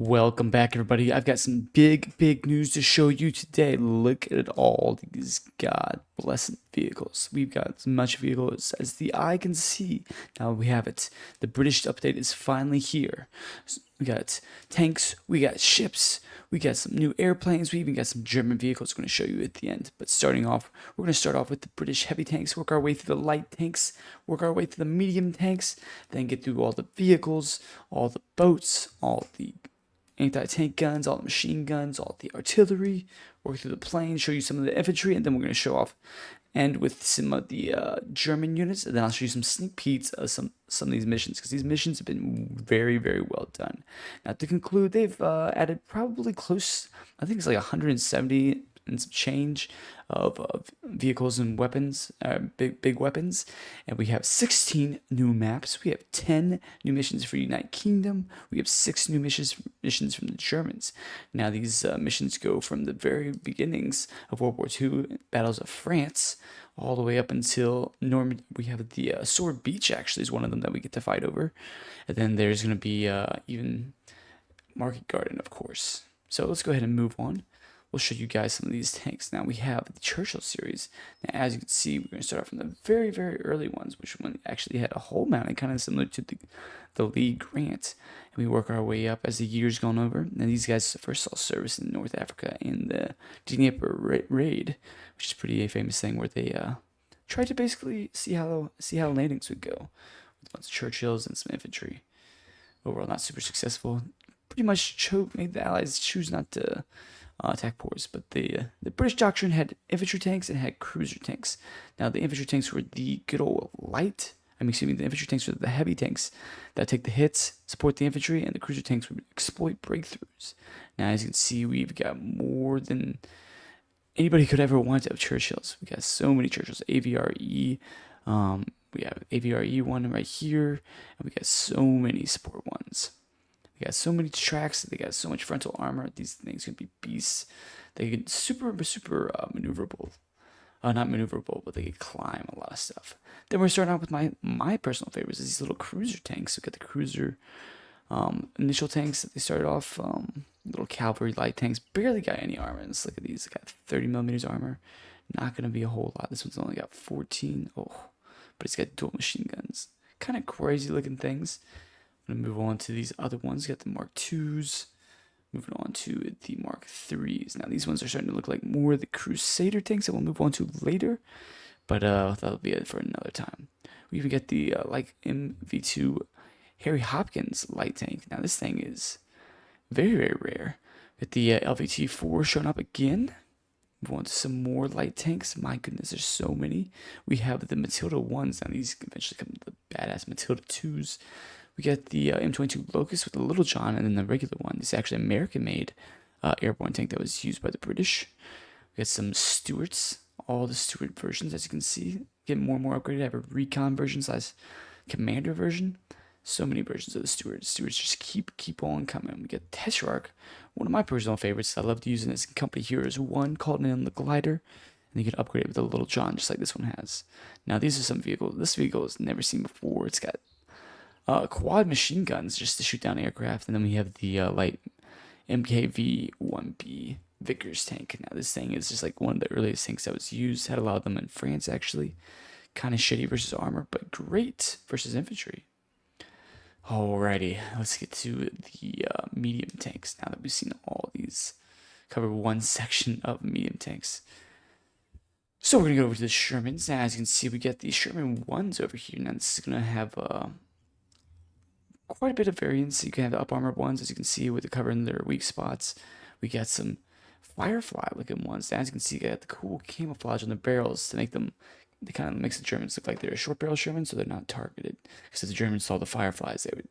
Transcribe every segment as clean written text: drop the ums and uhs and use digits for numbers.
Welcome back, everybody. I've got some big news to show you today. Look at all these God blessed vehicles. We've got as much vehicles as the eye can see. Now we have it. The British update is finally here. We got tanks, we got ships, we got some new airplanes, we even got some German vehicles I'm going to show you at the end. But starting off, we're going to start off with the British heavy tanks, work our way through the light tanks, work our way through the medium tanks, then get through all the vehicles, all the boats, all the anti-tank guns, all the machine guns, all the artillery, work through the planes, show you some of the infantry, and then we're going to show off and with some of the German units, and then I'll show you some sneak peeks of some of these missions, because these missions have been very well done. Now to conclude, they've added probably close, I think it's like 170 and some change of vehicles and weapons, big weapons, and we have 16 new maps. We have 10 new missions for United Kingdom. We have 6 new missions from the Germans. Now these missions go from the very beginnings of World War II, battles of France, all the way up until Normandy. We have the Sword Beach actually is one of them that we get to fight over, and then there's going to be even Market Garden, of course. So let's go ahead and move on. We'll show you guys some of these tanks. Now we have the Churchill series. Now as you can see, we're going to start off from the very early ones, which one actually had a hull mounting, kind of similar to the Lee Grant. And we work our way up as the years gone over. Now these guys first saw service in North Africa in the Dnieper raid, which is pretty a famous thing where they tried to basically see how landings would go with a bunch of Churchills and some infantry. Overall, not super successful. Pretty much made the Allies choose not to attack ports, but the British doctrine had infantry tanks and had cruiser tanks. Now the infantry tanks were the good old light. The infantry tanks were the heavy tanks that take the hits, support the infantry, and the cruiser tanks would exploit breakthroughs. Now as you can see, we've got more than anybody could ever want of Churchills. We got so many Churchills. AVRE, we have AVRE one right here, and we got so many support ones. They got so many tracks. They got so much frontal armor. These things can be beasts. They can super maneuverable. Not maneuverable, but they can climb a lot of stuff. Then we're starting out with my personal favorites. Is these little cruiser tanks. We got the cruiser initial tanks that they started off. Little cavalry light tanks. Barely got any armor. Let's look at these. They got 30 millimeters armor. Not gonna be a whole lot. This one's only got 14. Oh, but it's got dual machine guns. Kind of crazy looking things. I'm going to move on to these other ones. Got the Mark IIs. Moving on to the Mark IIIs. Now these ones are starting to look like more the Crusader tanks that we'll move on to later. But that'll be it for another time. We even get the like MV2 Harry Hopkins light tank. Now this thing is very rare. Get the LVT-4 showing up again. Move on to some more light tanks. My goodness, there's so many. We have the Matilda 1s. Now these eventually come to the badass Matilda 2s. We got the M22 Locust with the Little John, and then the regular one. This is actually an American-made airborne tank that was used by the British. We got some Stuarts, all the Stuart versions, as you can see, getting more and more upgraded. I have a recon version / commander version. So many versions of the Stuarts. Stuarts just keep on coming. We got Tetrarch, one of my personal favorites. I love to use in this company Heroes 1, called in the glider. And you can upgrade it with a Little John, just like this one has. Now these are some vehicles. This vehicle is never seen before. It's got quad machine guns just to shoot down aircraft, and then we have the light MKV-1B Vickers tank. Now this thing is just like one of the earliest tanks that was used. Had a lot of them in France actually. Kind of shitty versus armor, but great versus infantry. Alrighty, let's get to the medium tanks. Now that we've seen all these, cover one section of medium tanks. So we're gonna go over to the Shermans. Now as you can see, we get the Sherman 1s over here. Now this is gonna have quite a bit of variance. You can have the up armored ones, as you can see, with the covering their weak spots. We got some Firefly looking ones. As you can see, you got the cool camouflage on the barrels to make them. They kind of makes the Germans look like they're a short barrel Sherman, so they're not targeted. Because if the Germans saw the Fireflies, they would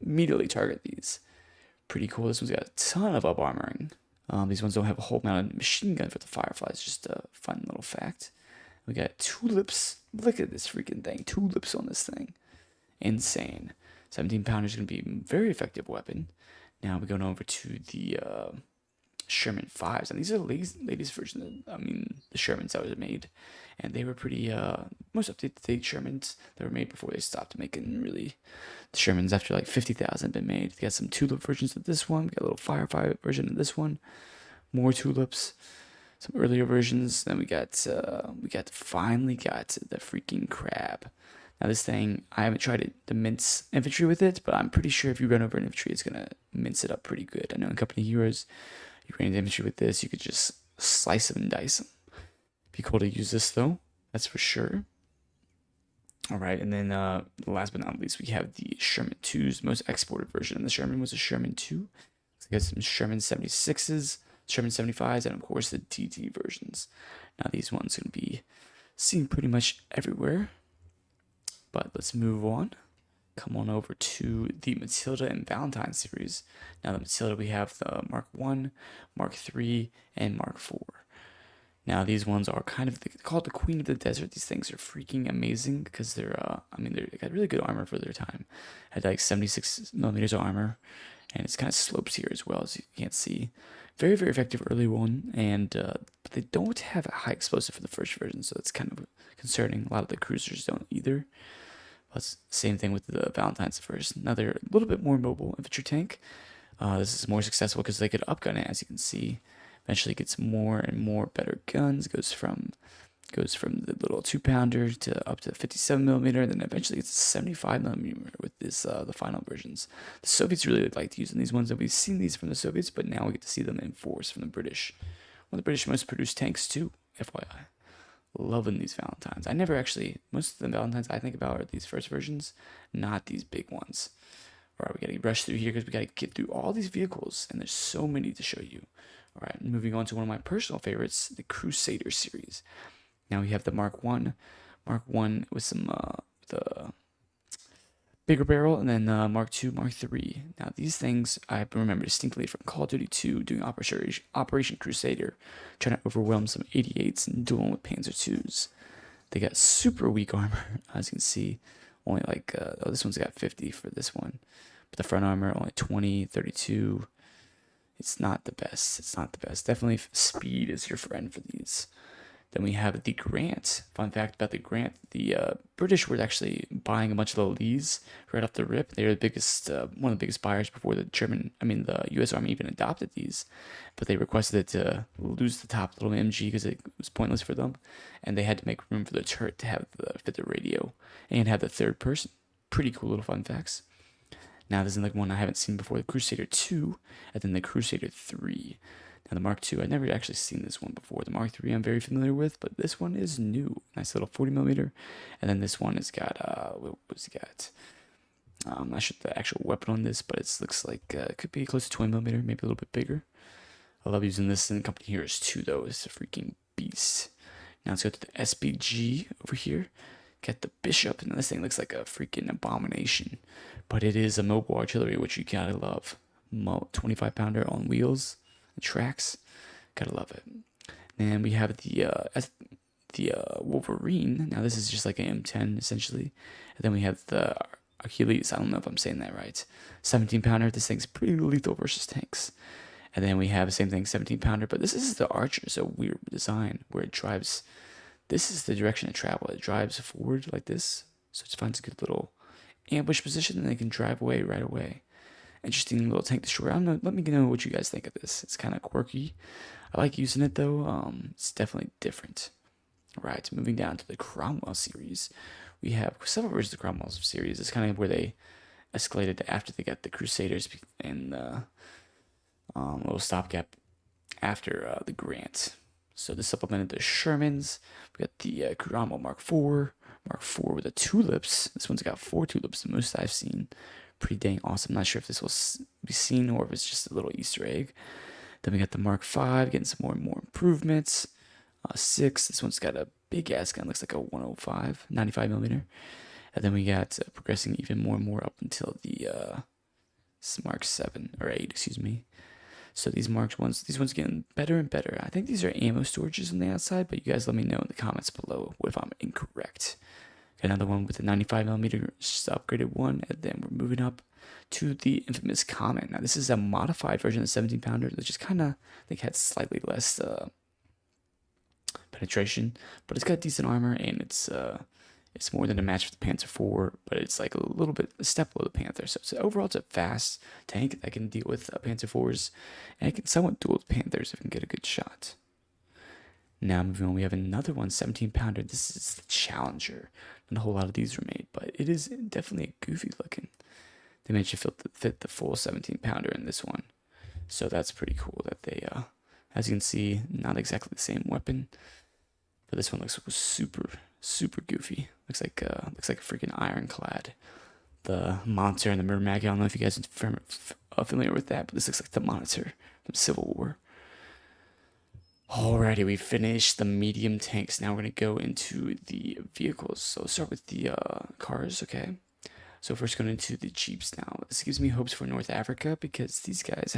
immediately target these. Pretty cool. This one's got a ton of up armoring. These ones don't have a whole mounted machine gun for the Fireflies. Just a fun little fact. We got tulips. Look at this freaking thing. Tulips on this thing. Insane. 17 pounder is going to be a very effective weapon. Now we're going over to the Sherman 5s, and these are the latest version of, the Shermans that was made, and they were pretty most up-to-date Shermans that were made before they stopped making really the Shermans after like 50,000 had been made. They got some tulip versions of this one. We got a little firefight version of this one. More tulips. Some earlier versions. Then we finally got the freaking crab. Now this thing, I haven't tried it to mince infantry with it, but I'm pretty sure if you run over an infantry, it's gonna mince it up pretty good. I know in Company Heroes, you ran into infantry with this, you could just slice them and dice them. Be cool to use this though, that's for sure. All right, and then last but not least, we have the Sherman 2's most exported version. And the Sherman was a Sherman 2. So we got some Sherman 76s, Sherman 75s, and of course the DD versions. Now these ones are gonna be seen pretty much everywhere. But let's move on. Come on over to the Matilda and Valentine series. Now the Matilda, we have the Mark 1, Mark 3, and Mark 4. Now these ones are kind of called the Queen of the Desert. These things are freaking amazing because they got really good armor for their time. Had like 76 millimeters of armor, and it's kind of slopes here as well, as you can't see. Very, very effective early one, and but they don't have a high explosive for the first version, so it's kind of concerning. A lot of the cruisers don't either. But same thing with the Valentine's first. Another little bit more mobile infantry tank. This is more successful because they could upgun it, as you can see. Eventually gets more and more better guns. Goes from the little 2-pounder to up to 57 millimeter, and then eventually gets 75 millimeter with this the final versions. The Soviets really liked using these ones, and we've seen these from the Soviets, but now we get to see them in force from the British. One of the British most produced tanks too, FYI. Loving these Valentines. Most of the Valentines I think about are these first versions, not these big ones. Alright, we gotta rush through here because we gotta get through all these vehicles, and there's so many to show you. Alright, moving on to one of my personal favorites, the Crusader series. Now we have the Mark 1 with some the bigger barrel, and then Mark 2, Mark 3. Now these things I remember distinctly from Call of Duty 2 doing Operation Crusader, trying to overwhelm some 88s and dueling with Panzer 2s. They got super weak armor, as you can see. Only like, this one's got 50 for this one. But the front armor, only 20, 32. It's not the best. Definitely speed is your friend for these. Then we have the Grant. Fun fact about the Grant: the British were actually buying a bunch of the Lees right off the rip. They were the biggest, one of the biggest buyers before the U.S. Army even adopted these. But they requested it to lose the top little MG because it was pointless for them, and they had to make room for the turret to fit the radio and have the third person. Pretty cool little fun facts. Now this is like one I haven't seen before: the Crusader 2, and then the Crusader 3. Now the Mark II, I've never actually seen this one before. The Mark III I'm very familiar with, but this one is new. Nice little 40 millimeter. And then this one has got, what's it got? I'm not sure the actual weapon on this, but it looks like it could be close to 20 millimeter, maybe a little bit bigger. I love using this in Company Heroes 2 though. It's a freaking beast. Now let's go to the SPG over here. Got the Bishop, and this thing looks like a freaking abomination. But it is a mobile artillery, which you gotta love. 25 pounder on wheels. Tracks, gotta love it. And we have the Wolverine. Now this is just like an M10 essentially. And then we have the Achilles. I don't know if I'm saying that right. 17 pounder. This thing's pretty lethal versus tanks. And then we have the same thing, 17 pounder. But this is the Archer. It's a weird design where it drives. This is the direction of travel. It drives forward like this, so it finds a good little ambush position, and they can drive away right away. Interesting little tank destroyer. Let me know what you guys think of this. It's kind of quirky. I like using it though. It's definitely different. All right, moving down to the Cromwell series. We have several versions of the Cromwell series. It's kind of where they escalated after they got the Crusaders and the little stopgap after the Grant. So this supplemented the Shermans. We got the Cromwell Mark IV with the tulips. This one's got 4 tulips, the most I've seen. Pretty dang awesome. Not sure if this will be seen or if it's just a little Easter egg. Then we got the Mark V, getting some more and more improvements. 6, this one's got a big ass gun, looks like a 105, 95 millimeter. And then we got progressing even more and more up until the Mark 7 or 8, excuse me. So these ones getting better and better. I think these are ammo storages on the outside, but you guys let me know in the comments below if I'm incorrect. Got another one with the 95 millimeter upgraded one, and then we're moving up to the infamous Comet. Now, this is a modified version of the 17 pounder, which is kind of, I think, had slightly less penetration, but it's got decent armor, and it's more than a match for the Panther 4, but it's like a step below the Panther. So overall, it's a fast tank that can deal with Panther 4s, and it can somewhat duel with Panthers if it can get a good shot. Now moving on, we have another one, 17 pounder. This is the Challenger. Not a whole lot of these were made, but it is definitely goofy looking. They managed to fit the full 17 pounder in this one, so that's pretty cool that they, as you can see, not exactly the same weapon, but this one looks super goofy. Looks like a freaking ironclad. The Monitor and the Murder Mag. I don't know if you guys are familiar with that, but this looks like the Monitor from Civil War. Alrighty, we finished the medium tanks. Now we're gonna go into the vehicles. So let's start with the cars, okay? So first going into the Jeeps now. This gives me hopes for North Africa because these guys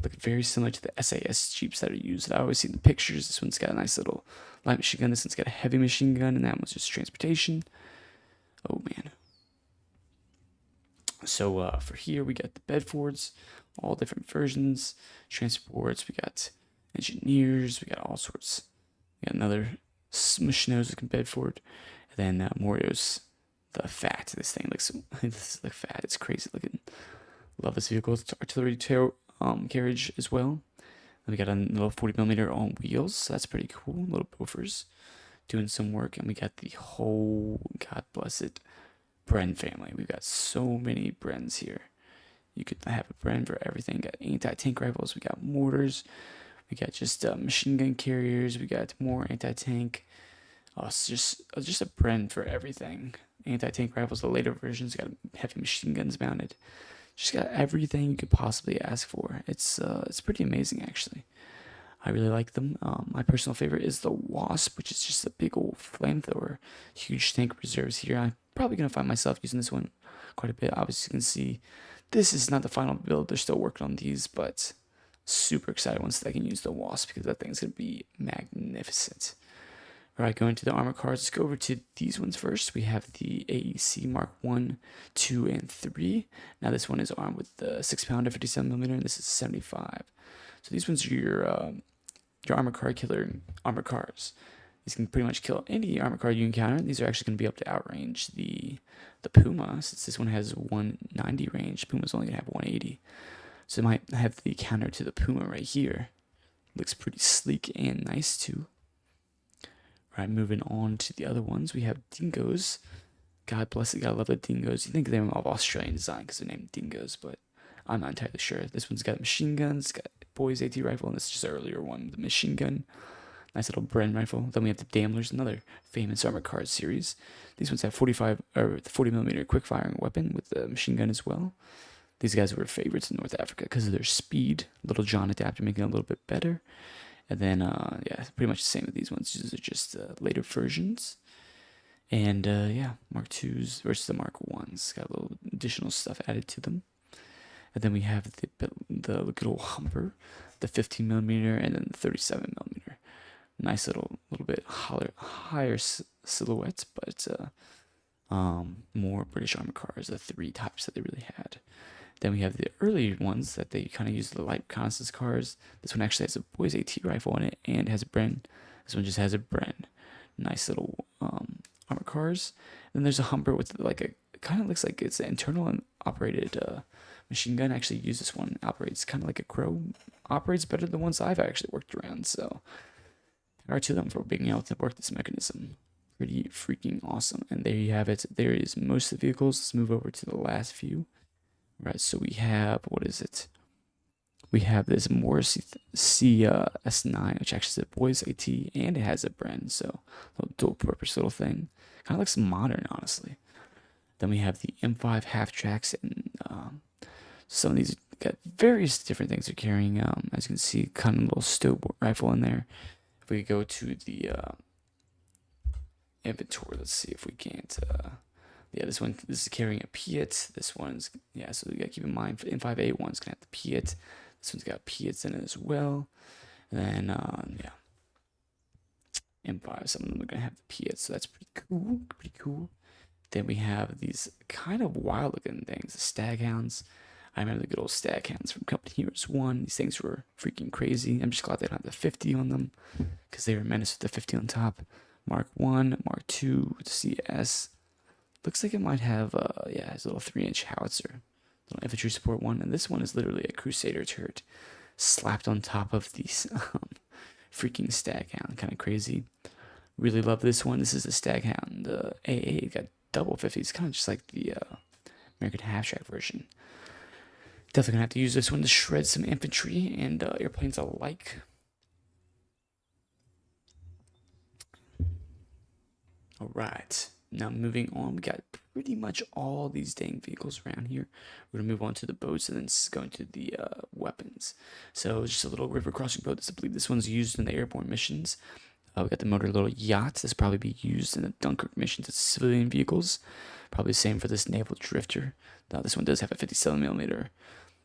look very similar to the SAS Jeeps that are used. I always see the pictures. This one's got a nice little light machine gun. This one's got a heavy machine gun, and that one's just transportation. Oh man. So for here we got the Bedfords, all different versions, transports. We got engineers. We got all sorts. We got another smush nose looking Bedford, and then Morio's. The fat, this thing looks fat. It's crazy looking. Love this vehicle. It's artillery carriage as well. And we got a little 40mm on wheels, so that's pretty cool. Little Bofors doing some work, and we got the whole, God bless it, Bren family. We've got so many Brens here. You could have a Bren for everything. Got anti-tank rifles. We got mortars. We got just machine gun carriers. We got more anti-tank. It's just a Bren for everything. Anti-tank rifles, the later versions, got heavy machine guns mounted. Just got everything you could possibly ask for. It's pretty amazing, actually. I really like them. My personal favorite is the Wasp, which is just a big old flamethrower. Huge tank reserves here. I'm probably going to find myself using this one quite a bit. Obviously, you can see this is not the final build. They're still working on these, but super excited once they can use the Wasp because that thing's going to be magnificent. Alright, going to the armor cars, let's go over to these ones first. We have the AEC Mark 1, 2, and 3. Now this one is armed with the 6-pounder 57mm, and this is 75. So these ones are your armor car killer armor cars. These can pretty much kill any armor car you encounter. These are actually going to be able to outrange the Puma, since this one has 190 range. Puma's only going to have 180. So it might have the counter to the Puma right here. Looks pretty sleek and nice too. Right, moving on to the other ones, we have dingoes. God bless it, gotta love the dingoes. You think they're of Australian design because they're named dingoes, but I'm not entirely sure. This one's got machine guns, got boys AT rifle, and this is just an earlier one, the machine gun. Nice little Bren rifle. Then we have the Daimlers, another famous armored car series. These ones have 40mm quick firing weapon with the machine gun as well. These guys were favorites in North Africa because of their speed. Little John adapter making it a little bit better. And then, yeah, pretty much the same with these ones. These are just later versions. And, yeah, Mark 2s versus the Mark 1s. Got a little additional stuff added to them. And then we have the good old Humber, the 15mm, and then the 37mm. Nice little bit higher silhouette, but more British armored cars, the 3 types that they really had. Then we have the early ones that they kind of use the light reconnaissance cars. This one actually has a boys AT rifle in it and has a Bren. This one just has a Bren. Nice little armor cars. Then there's a Humber with like it kind of looks like it's an internal and operated machine gun. I actually use this one. Operates kind of like a Crow. Operates better than the ones I've actually worked around. So power to them for being able to work this mechanism. Pretty freaking awesome. And there you have it. There is most of the vehicles. Let's move over to the last few. Right, so we have, what is it? We have this Morris S9, which actually is a boys AT, and it has a Bren, so a little dual-purpose little thing. Kind of looks modern, honestly. Then we have the M5 Halftracks, and some of these got various different things they're carrying. As you can see, kind of a little stow rifle in there. If we go to the inventory, let's see if we can't... yeah, this is carrying a Piet. This one's, yeah, so you gotta keep in mind, M5A1's gonna have the Piet. This one's got Piets in it as well. And then, yeah, M5, some of them are gonna have the Piet, so that's pretty cool, Then we have these kind of wild looking things, the staghounds. I remember the good old staghounds from Company Heroes 1. These things were freaking crazy. I'm just glad they don't have the 50 on them because they were menace with the 50 on top. Mark 1, Mark 2, CS. Looks like it might have, yeah, it's a little 3-inch howitzer. Little infantry support one. And this one is literally a Crusader turret slapped on top of these freaking staghound. Kind of crazy. Really love this one. This is the staghound AA. Got double 50s, kind of just like the American Halftrack version. Definitely gonna have to use this one to shred some infantry and airplanes alike. All right, now moving on, we got pretty much all these dang vehicles around here. We're gonna move on to the boats and then go into the weapons. So just a little river crossing boat. I believe this one's used in the airborne missions. We got the motor little yacht. This will probably be used in the Dunkirk missions as civilian vehicles. Probably the same for this naval drifter. Now this one does have a 57mm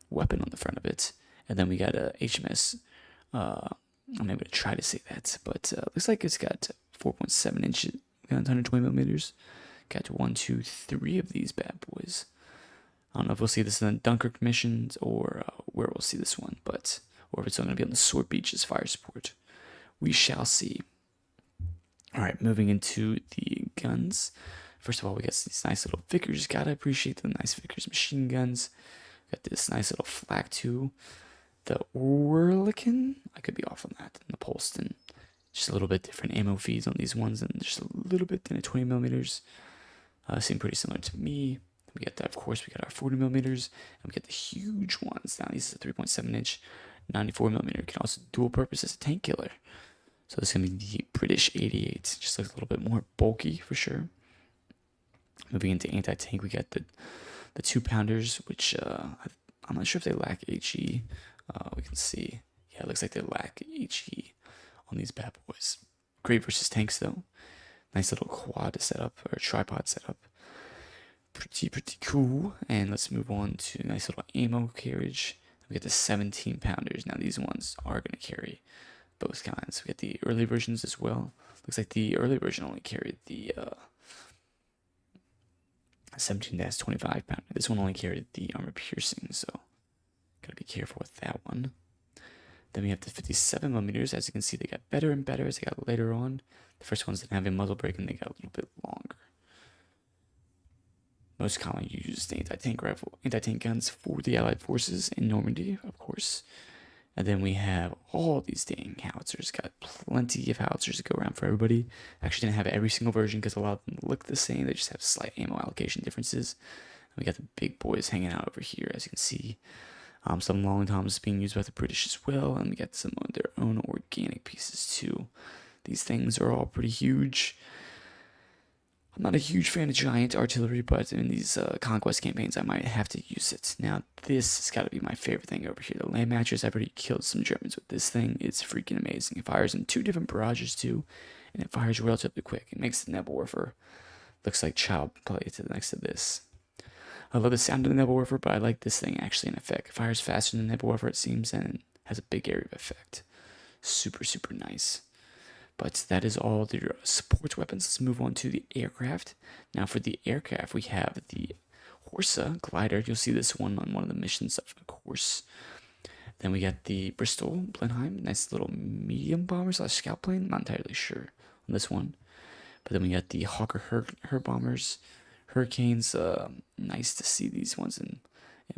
weapon on the front of it. And then we got a HMS. I'm not going to try to say that, but looks like it's got 4.7 inches, 120mm. Got 1, 2, 3 of these bad boys. I don't know if we'll see this in the Dunkirk missions or where we'll see this one, but or if it's only going to be on the Sword Beach as fire support. We shall see. All right, moving into the guns. First of all, we got these nice little Vickers. Gotta appreciate the nice Vickers machine guns. Got this nice little flak too. The Oerlikon, I could be off on that. And the Polston, just a little bit different ammo feeds on these ones, and just a little bit thin at 20mm. Seem pretty similar to me. We got that, of course. We got our 40mm, and we got the huge ones. Now these are 3.7-inch, 94mm. Can also dual purpose as a tank killer. So this is gonna be the British 88. Just looks a little bit more bulky for sure. Moving into anti-tank, we got the 2-pounders, which I'm not sure if they lack HE. We can see, yeah, it looks like they lack HE on these bad boys. Great versus tanks though. Nice little quad setup or tripod setup. Pretty cool. And let's move on to a nice little ammo carriage. We get the 17-pounders. Now these ones are gonna carry both kinds. We get the early versions as well. Looks like the early version only carried the 17-25 pounder. This one only carried the armor piercing, so gotta be careful with that one. Then we have the 57mm. As you can see, they got better and better as they got later on. The first ones didn't have a muzzle brake and they got a little bit longer. Most commonly used anti-tank guns for the Allied forces in Normandy, of course. And then we have all these dang howitzers. Got plenty of howitzers to go around for everybody. Actually didn't have every single version because a lot of them look the same. They just have slight ammo allocation differences. And we got the big boys hanging out over here, as you can see. Some long toms being used by the British as well. And we got some of their own organic pieces too. These things are all pretty huge. I'm not a huge fan of giant artillery, but in these conquest campaigns, I might have to use it. Now, this has got to be my favorite thing over here. The land matches, I've already killed some Germans with this thing. It's freaking amazing. It fires in 2 different barrages, too, and it fires relatively quick. It makes the Nebelwerfer looks like child play to the next to this. I love the sound of the Nebelwerfer, but I like this thing actually in effect. It fires faster than the Nebelwerfer, it seems, and has a big area of effect. Super nice. But that is all the support weapons. Let's move on to the aircraft. Now for the aircraft, we have the Horsa glider. You'll see this one on one of the missions, of course. Then we got the Bristol Blenheim, nice little medium bomber / scout plane. Not entirely sure on this one. But then we got the Hawker Her bombers, Hurricanes. Nice to see these ones in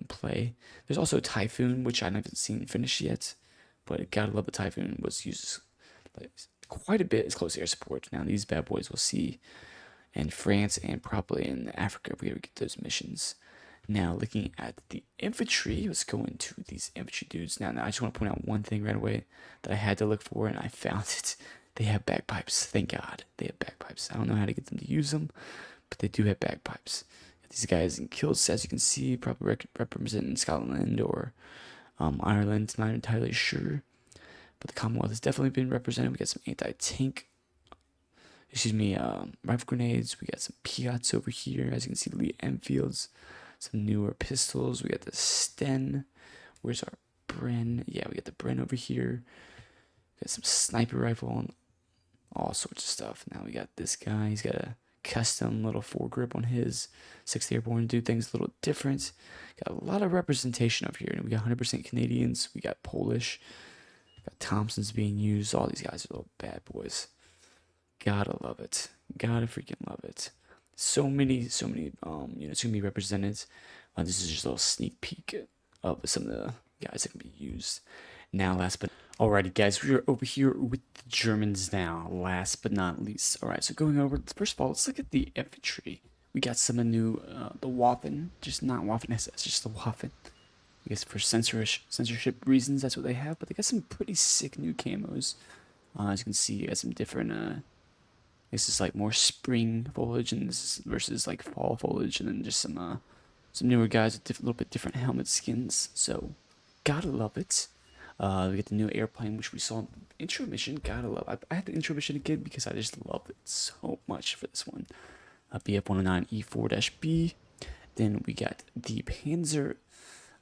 play. There's also Typhoon, which I haven't seen finished yet. But gotta love the Typhoon. Was used quite a bit as close air support. Now these bad boys we'll see in France and probably in Africa if we ever get those missions. Now looking at the infantry, let's go into these infantry dudes. Now I just want to point out one thing right away that I had to look for and I found it. They have bagpipes. Thank God they have bagpipes. I don't know how to get them to use them, but they do have bagpipes. These guys in kilts, as you can see, probably representing Scotland or Ireland. Not entirely sure. But the Commonwealth has definitely been represented. We got some anti-tank, rifle grenades. We got some Piats over here. As you can see, Lee Enfields. Some newer pistols. We got the Sten. Where's our Bren? Yeah, we got the Bren over here. We got some sniper rifle and all sorts of stuff. Now we got this guy. He's got a custom little foregrip on his 6th Airborne to do things a little different. Got a lot of representation up here. We got 100% Canadians. We got Polish. Got Thompsons being used. All these guys are little bad boys. Gotta love it. Gotta freaking love it. So many units can be represented. This is just a little sneak peek of some of the guys that can be used. Now, last but alrighty, guys, we are over here with the Germans now. Last but not least, all right. So going over, first of all, let's look at the infantry. We got some new the Waffen, just not Waffen SS, just the Waffen. I guess for censorship reasons, that's what they have. But they got some pretty sick new camos. As you can see, you got some different. This is like more spring foliage, and this is versus like fall foliage, and then just some newer guys with a little bit different helmet skins. So, gotta love it. We get the new airplane, which we saw in the intro mission. Gotta love. I had the intro mission again because I just love it so much for this one. BF-109 E4-B. Then we got the Panzer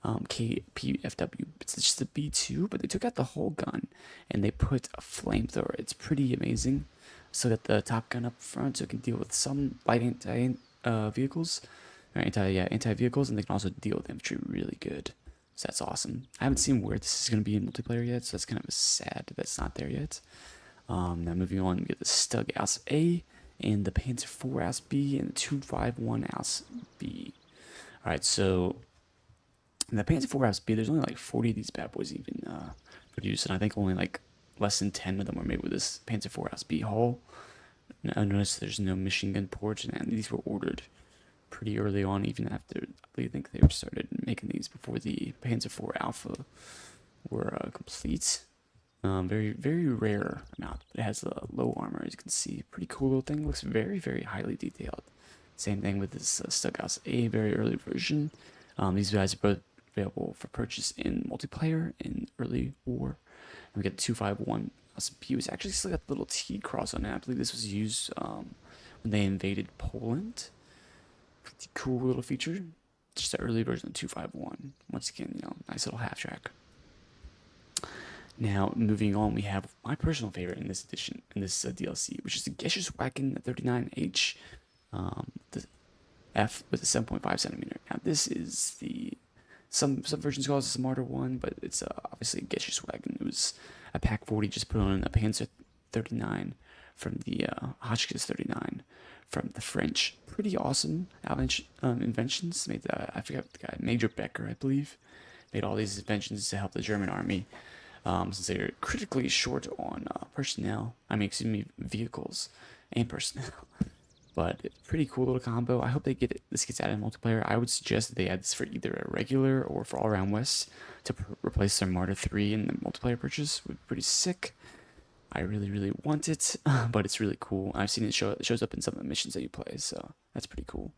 KPFW. It's just the B2, but they took out the whole gun and they put a flamethrower. It's pretty amazing. So got the top gun up front, so it can deal with some light vehicles, or anti vehicles, and they can also deal with infantry really good. So that's awesome. I haven't seen where this is going to be in multiplayer yet, so that's kind of sad that's not there yet. Now moving on, we get the Stug Aus A and the Panzer IV Aus B and the 251 Aus B. All right, so in the Panzer IV Aus B, there's only like 40 of these bad boys even produced, and I think only like less than 10 of them were made with this Panzer IV Aus B hull. I noticed there's no machine gun ports, and these were ordered pretty early on, even after I think they started making these before the Panzer IV Alpha were complete. Very, very rare amount, but it has a low armor, as you can see. Pretty cool little thing. Looks very, very highly detailed. Same thing with this Stug Aus A, very early version. These guys are both available for purchase in multiplayer in early war. And we get the 251 B. It's actually still got the little T cross on it. I believe this was used when they invaded Poland. Pretty cool little feature. Just the early version of 251. Once again, nice little half track. Now, moving on, we have my personal favorite in this edition, in this DLC, which is the Geschützwagen 39H, the F with a 7.5 centimeter. Now, this is some versions call this a Smarter one, but it's obviously a Geschützwagen. It was a Pack 40 just put on a Panzer 39 from the Hotchkiss 39 from the French. Pretty awesome inventions. Made I forgot the guy, Major Becker, I believe, made all these inventions to help the German army. Since they're critically short on vehicles and personnel. But it's a pretty cool little combo. I hope this gets added in multiplayer. I would suggest that they add this for either a regular or for All Around West to replace their Martyr 3 in the multiplayer purchase. Would be pretty sick. I really, really want it, but it's really cool. I've seen it shows up in some of the missions that you play, so that's pretty cool.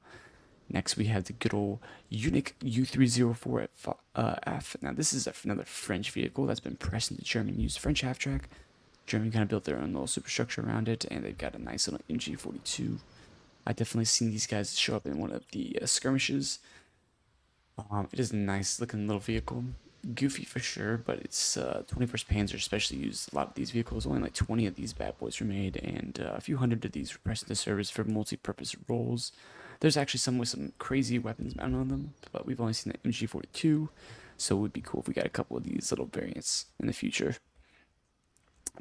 Next, we have the good old Unique U304F. Now, this is another French vehicle that's been pressed into German used French half-track. Germany kind of built their own little superstructure around it, and they've got a nice little MG42. I definitely seen these guys show up in one of the skirmishes. It is a nice looking little vehicle. Goofy for sure, but it's 21st Panzer especially used a lot of these vehicles. Only like 20 of these bad boys were made, and a few hundred of these were pressed into service for multi-purpose roles. There's actually some with some crazy weapons mounted on them, but we've only seen the MG42, so it would be cool if we got a couple of these little variants in the future.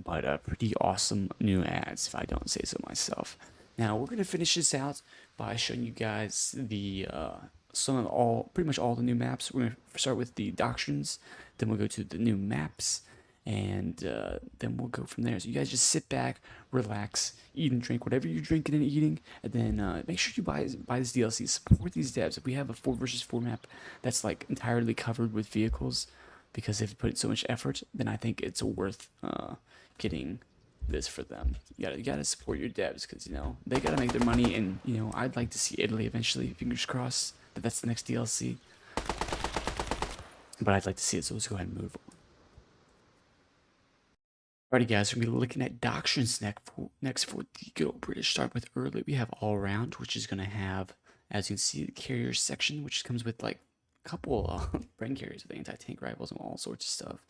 But pretty awesome new ads, if I don't say so myself. Now we're gonna finish this out by showing you guys the pretty much all the new maps. We're gonna start with the Doctrines, then we'll go to the new maps, and then we'll go from there. So you guys just sit back, relax, eat and drink whatever you're drinking and eating, and then make sure you buy this DLC. Support these devs. If we have a 4 versus 4 map that's like entirely covered with vehicles, because they've put so much effort, then I think it's worth getting this for them. You gotta support your devs, because they gotta make their money, and I'd like to see Italy eventually. Fingers crossed that that's the next DLC. But I'd like to see it, so let's go ahead and move on. Alrighty guys, we're going to be looking at Doctrines next for the good old British. Start with early, we have All Round, which is going to have, as you can see, the carrier section, which comes with like a couple brain carriers with anti-tank rifles and all sorts of stuff.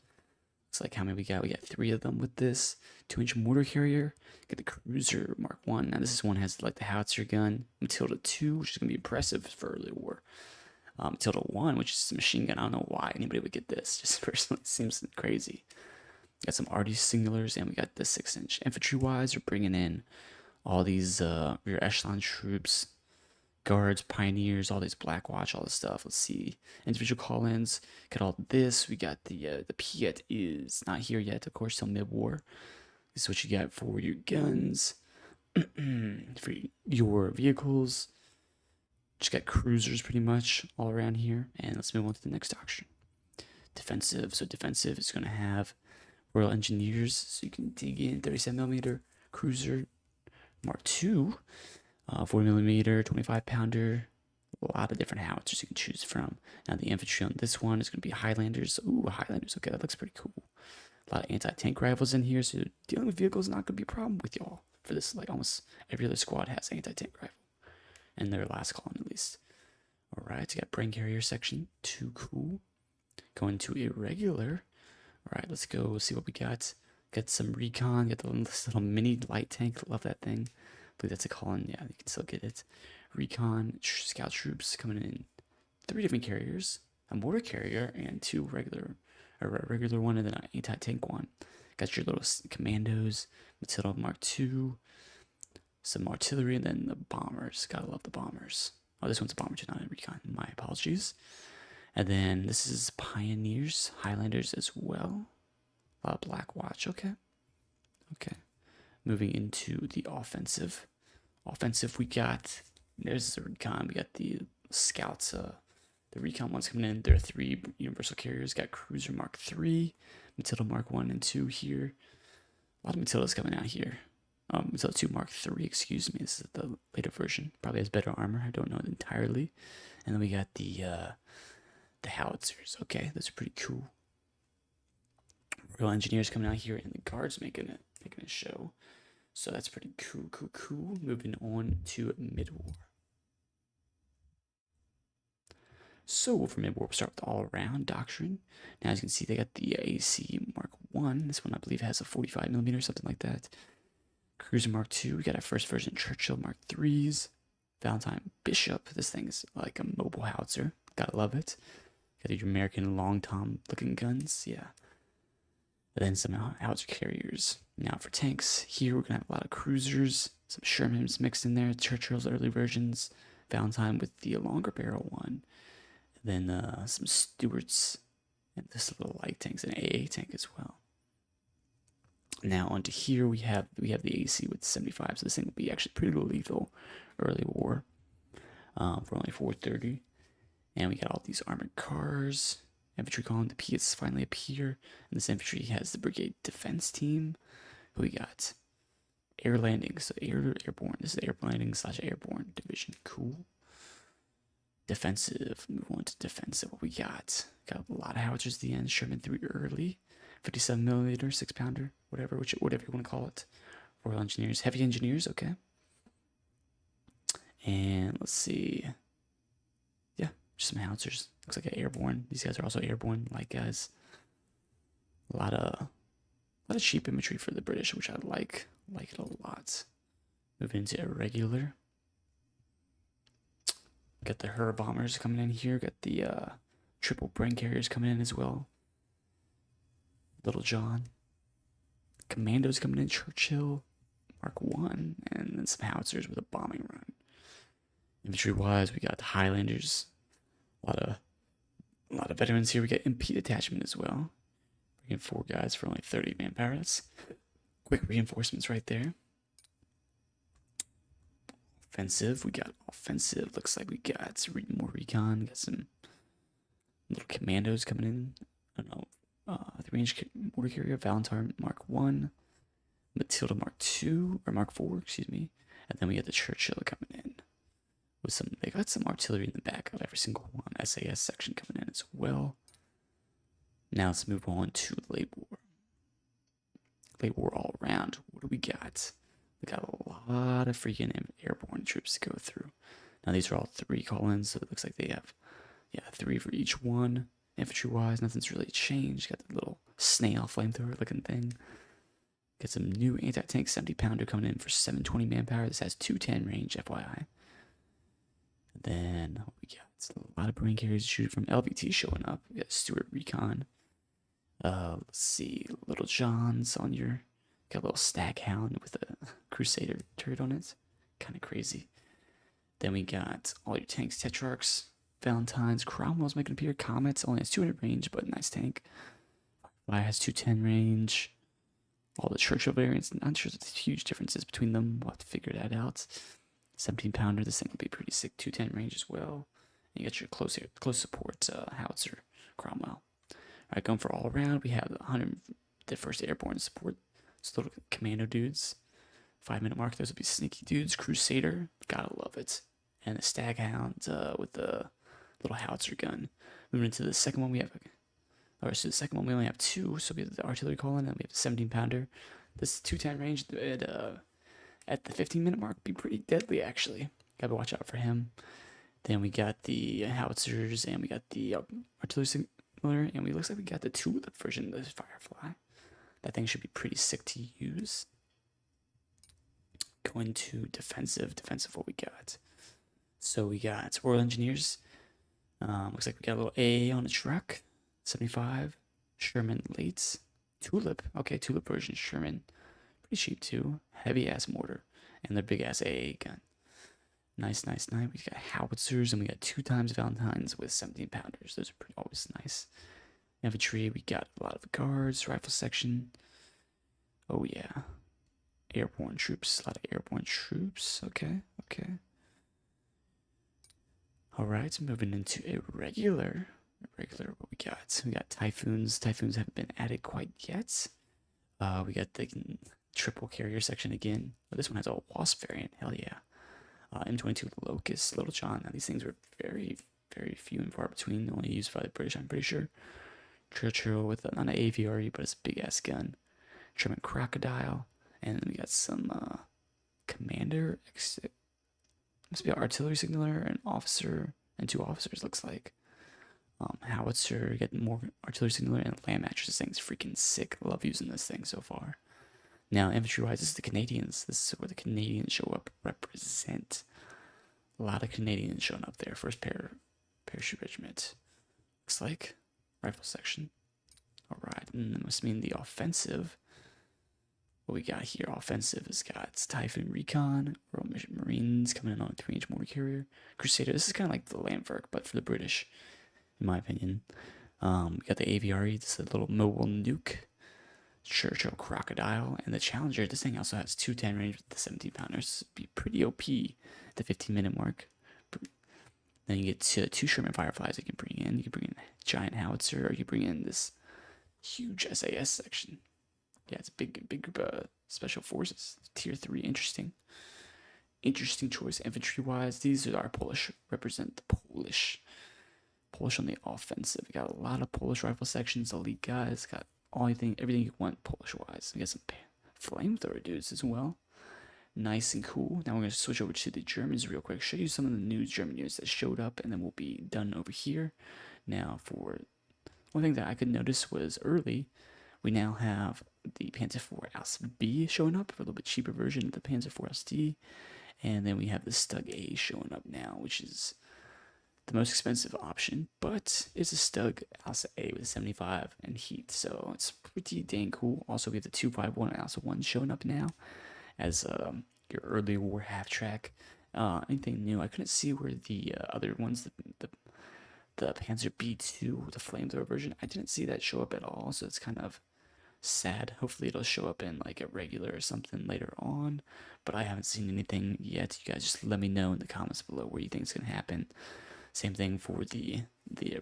Looks like how many we got? We got 3 of them with this 2-inch mortar carrier. Get the Cruiser Mark 1. Now this one has like the howitzer gun. Matilda 2, which is gonna be impressive for early war. Matilda 1, which is a machine gun. I don't know why anybody would get this. Just personally, it seems crazy. Got some RD singulars, and we got the 6-inch. Infantry-wise, we're bringing in all these rear echelon troops, guards, pioneers, all these Black Watch, all this stuff. Let's see. Individual call-ins. Got all this. We got the Piet is not here yet, of course, till mid-war. This is what you got for your guns, for your vehicles. Just got cruisers pretty much all around here. And let's move on to the next doctrine. Defensive. So defensive is going to have Royal Engineers, so you can dig in 37mm cruiser Mark II, 40mm, 25-pounder, a lot of different howitzers you can choose from. Now the infantry on this one is going to be Highlanders. Ooh, Highlanders. Okay, that looks pretty cool. A lot of anti-tank rifles in here, so dealing with vehicles is not going to be a problem with y'all for this. Like almost every other squad has anti-tank rifle, and their last column at least. All right, so you got brain carrier section. Too cool. Going to irregular. All right, let's go see what we got. Got some recon. Got the little mini light tank. Love that thing. I believe that's a call-in. Yeah, you can still get it. Recon, scout troops coming in 3 different carriers, a mortar carrier, and 2 regular, or a regular one, and then an anti-tank one. Got your little commandos, Matilda Mark II, some artillery, and then the bombers. Gotta love the bombers. Oh, this one's a bomber too, not a recon. My apologies. And then this is Pioneers, Highlanders as well. A lot of Black Watch. Okay. Okay. Moving into the offensive. Offensive, we got, there's the recon. We got the scouts. The recon ones coming in. There are 3 universal carriers. Got Cruiser Mark III, Matilda Mark 1 and 2 here. A lot of Matildas coming out here. Matilda 2 Mark III, excuse me. This is the later version. Probably has better armor. I don't know it entirely. And then we got the howitzers. Okay, those are pretty cool. Royal Engineers coming out here, and the guards making a show. So that's pretty cool. Moving on to mid-war. So for mid-war, we'll start with the all-around doctrine. Now, as you can see, they got the AC Mark 1. This one, I believe, has a 45mm or something like that. Cruiser Mark 2. We got our first version Churchill Mark 3s. Valentine Bishop. This thing is like a mobile howitzer. Gotta love it. Got your American long tom looking guns, yeah. And then some howitzer carriers. Now for tanks, here we're gonna have a lot of cruisers, some Shermans mixed in there, Churchill's early versions, Valentine with the longer barrel one, and then some Stuarts, and this little light tanks, and an AA tank as well. Now onto here we have the AC with 75, so this thing will be actually pretty lethal early war for only 430. And we got all these armored cars. Infantry column, the Piets finally appear. And this infantry has the brigade defense team. Who we got? Air landing, so airborne. This is air landing / airborne division. Cool. Defensive. Move on to defensive. What we got? Got a lot of howitzers at the end. Sherman 3 early. 57mm, 6-pounder, whatever you want to call it. Royal Engineers, heavy engineers. Okay. And let's see. Just some howitzers. Looks like an airborne. These guys are also airborne, like guys. A lot of cheap infantry for the British, which I like it a lot. Moving into irregular. Got the Her bombers coming in here. Got the triple brain carriers coming in as well. Little John. Commandos coming in. Churchill Mark 1, and then some howitzers with a bombing run. Infantry wise, we got the Highlanders. A lot of veterans here. We got MP detachment as well. Bringing 4 guys for only 30 manpower. That's quick reinforcements right there. Offensive. We got offensive. Looks like we got more recon. Got some little commandos coming in. I don't know. 3-inch mortar carrier. Valentine Mark 1. Matilda Mark 2. Or Mark 4, excuse me. And then we got the Churchill coming in. They got some artillery in the back of every single one. SAS section coming in as well. Now let's move on to late war. Late war all around. What do we got? We got a lot of freaking airborne troops to go through. Now these are all 3 call-ins, so it looks like they have 3 for each one. Infantry wise, nothing's really changed. Got the little snail flamethrower looking thing. Got some new anti-tank 70-pounder coming in for 720 manpower. This has 210 range, FYI. Then we got a lot of marine carriers shooting from LVT showing up. We got Stuart Recon. Let's see, Little John's on your. Got a little Staghound with a Crusader turret on it. Kind of crazy. Then we got all your tanks, Tetrarchs, Valentine's, Cromwell's making appear. Comets only has 200 range, but nice tank. Fire has 210 range. All the Churchill variants, not sure there's huge differences between them. We'll have to figure that out. 17-pounder, this thing will be pretty sick. 210 range as well. And you got your close support howitzer, Cromwell. Alright, going for all around, we have the first airborne support. It's little commando dudes. 5-minute mark, those will be sneaky dudes. Crusader, gotta love it. And the Staghound with the little howitzer gun. Moving into the second one, we have. So the second one, we only have 2. So we have the artillery column, and we have the 17-pounder. This 210 range at the 15-minute mark be pretty deadly, actually. Gotta watch out for him. Then we got the howitzers, and we got the artillery signaler, and looks like we got the tulip version of the Firefly. That thing should be pretty sick to use. Going to defensive what we got. So we got Royal Engineers. Looks like we got a little A on the truck. 75. Sherman Lates. Tulip. Okay, Tulip version Sherman. Pretty cheap too. Heavy ass mortar. And their big ass AA gun. Nice. We got howitzers and we got 2 times Valentine's with 17-pounders. Those are always nice. Infantry, we got a lot of guards, rifle section. Oh yeah. Airborne troops. A lot of airborne troops. Okay. Alright, moving into irregular. What we got? We got Typhoons. Typhoons haven't been added quite yet. We got the triple carrier section again. Oh, this one has a Wasp variant. Hell yeah. M22 Locust, Little John. Now these things are very, very few and far between. Only used by the British, I'm pretty sure. Churchill with not an AVRE, but it's a big ass gun. German Crocodile. And then we got some commander. Must be an artillery signaler, an officer, and 2 officers, looks like. Howitzer, get more artillery signaler, and land mattress. This thing's freaking sick. I love using this thing so far. Now, infantry-wise, this is the Canadians. This is where the Canadians show up, represent. A lot of Canadians showing up there. First parachute regiment. Looks like. Rifle section. Alright, and that must mean the offensive. What we got here, offensive, has got Typhoon Recon, Royal Marines coming in on a 3-inch mortar carrier. Crusader, this is kind of like the Landwerk, but for the British, in my opinion. We got the AVRE, this is a little mobile nuke. Churchill Crocodile, and the Challenger. This thing also has 210 range with the 17-pounders. Be pretty OP at the 15-minute mark. Then you get 2 Sherman Fireflies you can bring in. You can bring in a giant howitzer, or you bring in this huge SAS section. Yeah, it's a big group of special forces. Tier 3, interesting choice. Infantry-wise, these are our Polish. Represent the Polish on the offensive. We got a lot of Polish rifle sections, elite guys. Got everything you want Polish-wise. We got some flamethrower dudes as well. Nice and cool. Now we're going to switch over to the Germans real quick. Show you some of the new German units that showed up, and then we'll be done over here. Now, for one thing that I could notice was early, we now have the Panzer IV Aus B showing up for a little bit cheaper version of the Panzer IV Aus D. And then we have the Stug A showing up now, which is the most expensive option, but it's a Stug Aus A with 75 and heat, so it's pretty dang cool. Also, we have the 251 Aus 1 showing up now as your early war half-track. Anything new? I couldn't see where the other ones, the Panzer B2, the flamethrower version, I didn't see that show up at all, so it's kind of sad. Hopefully it'll show up in like a regular or something later on, but I haven't seen anything yet. You guys just let me know in the comments below where you think it's gonna happen. Same thing for the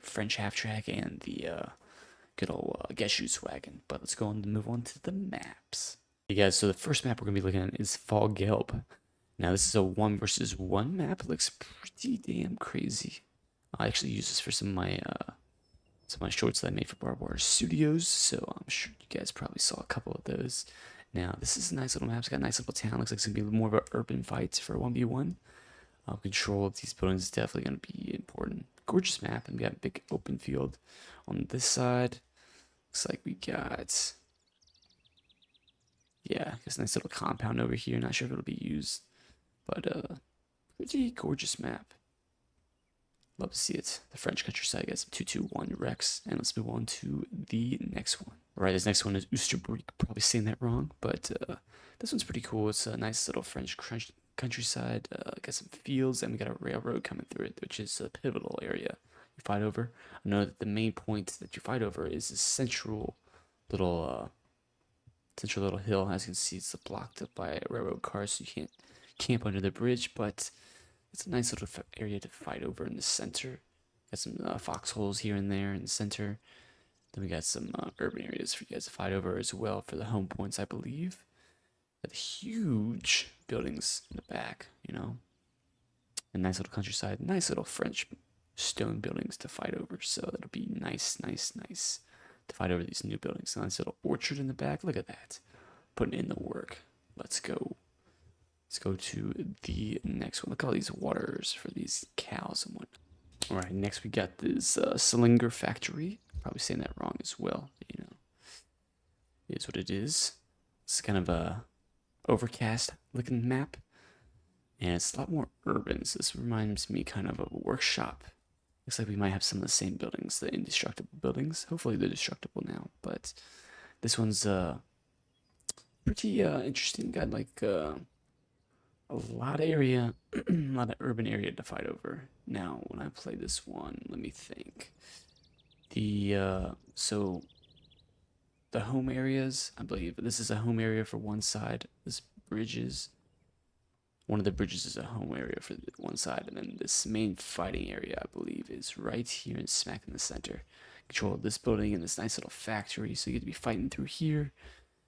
French half-track and the good old Geschützwagen. But let's go on and move on to the maps. Hey guys, so the first map we're gonna be looking at is Fall Gelb. Now this is a 1 versus 1 map. It looks pretty damn crazy. I actually use this for some of my shorts that I made for Barbed Wire Studios, so I'm sure you guys probably saw a couple of those. Now, this is a nice little map. It's got a nice little town. Looks like it's going to be more of an urban fight for 1v1. Control of these buildings is definitely going to be important. Gorgeous map, and we got a big open field on this side. Looks like we got, yeah, this nice little compound over here. Not sure if it'll be used, but pretty gorgeous map. Love to see it. The French countryside gets some 221 Rex, and let's move on to the next one. All right, this next one is Oosterbrück. Probably saying that wrong, but this one's pretty cool. It's a nice little French countryside. Got some fields, and we got a railroad coming through it, which is a pivotal area you fight over. I know that the main point that you fight over is this central little hill. As you can see, it's blocked up by railroad cars, so you can't camp under the bridge, but it's a nice little area to fight over in the center. Got some foxholes here and there in the center. Then we got some urban areas for you guys to fight over as well for the home points, I believe. Got huge buildings in the back, you know. A nice little countryside, nice little French stone buildings to fight over. So that'll be nice to fight over these new buildings. A nice little orchard in the back. Look at that. Putting in the work. Let's go. Let's go to the next one. Look at all these waters for these cows and whatnot. All right, next we got this Slinger factory. Probably saying that wrong as well. You know, it is what it is. It's kind of a overcast looking map, and it's a lot more urban. So this reminds me kind of a workshop. Looks like we might have some of the same buildings, the indestructible buildings. Hopefully they're destructible now, but this one's pretty interesting. Got like a lot of area, a lot of urban area to fight over. Now, when I play this one, let me think. So the home areas, I believe this is a home area for one side. This bridges, one of the bridges is a home area for one side, and then this main fighting area, I believe, is right here and smack in the center. Control this building and this nice little factory, so you get to be fighting through here.